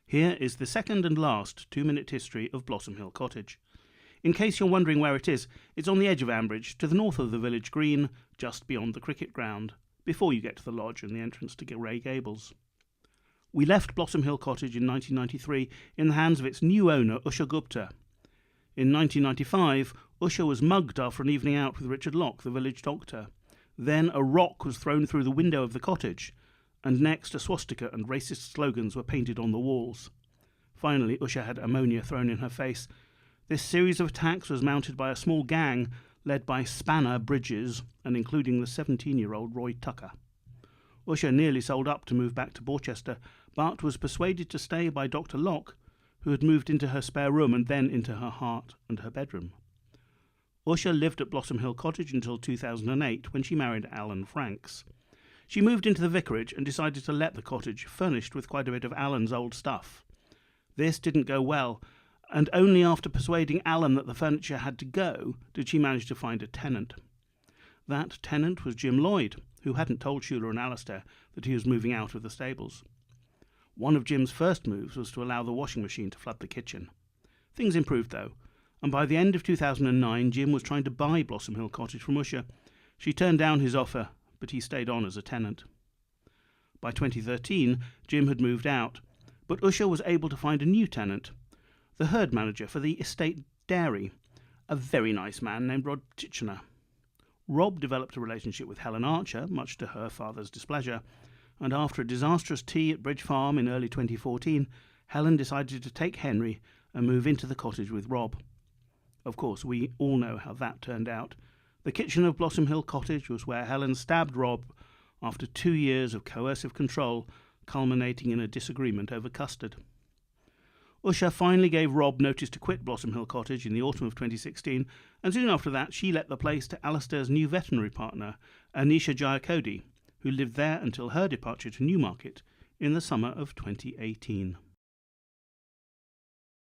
Here is the second and last 2-minute history of Blossom Hill Cottage. In case you're wondering where it is, it's on the edge of Ambridge, to the north of the village green, just beyond the cricket ground, before you get to the lodge and the entrance to Grey Gables. We left Blossom Hill Cottage in 1993 in the hands of its new owner, Usha Gupta. In 1995, Usha was mugged after an evening out with Richard Locke, the village doctor. Then a rock was thrown through the window of the cottage, and next a swastika and racist slogans were painted on the walls. Finally, Usha had ammonia thrown in her face. This series of attacks was mounted by a small gang led by Spanner Bridges and including the 17-year-old Roy Tucker. Usha nearly sold up to move back to Borchester, but was persuaded to stay by Dr. Locke, who had moved into her spare room and then into her heart and her bedroom. Usha lived at Blossom Hill Cottage until 2008, when she married Alan Franks. She moved into the vicarage and decided to let the cottage, furnished with quite a bit of Alan's old stuff. This didn't go well, and only after persuading Alan that the furniture had to go did she manage to find a tenant. That tenant was Jim Lloyd, who hadn't told Shula and Alistair that he was moving out of the stables. One of Jim's first moves was to allow the washing machine to flood the kitchen. Things improved, though, and by the end of 2009 Jim was trying to buy Blossom Hill Cottage from Usha. She turned down his offer, but he stayed on as a tenant. By 2013, Jim had moved out, but Usha was able to find a new tenant, the herd manager for the estate dairy, a very nice man named Rod Titchener. Rob developed a relationship with Helen Archer, much to her father's displeasure, and after a disastrous tea at Bridge Farm in early 2014, Helen decided to take Henry and move into the cottage with Rob. Of course, we all know how that turned out. The kitchen of Blossom Hill Cottage was where Helen stabbed Rob after 2 years of coercive control, culminating in a disagreement over custard. Usha finally gave Rob notice to quit Blossom Hill Cottage in the autumn of 2016, and soon after that she let the place to Alistair's new veterinary partner, Anisha Jayakody, who lived there until her departure to Newmarket in the summer of 2018.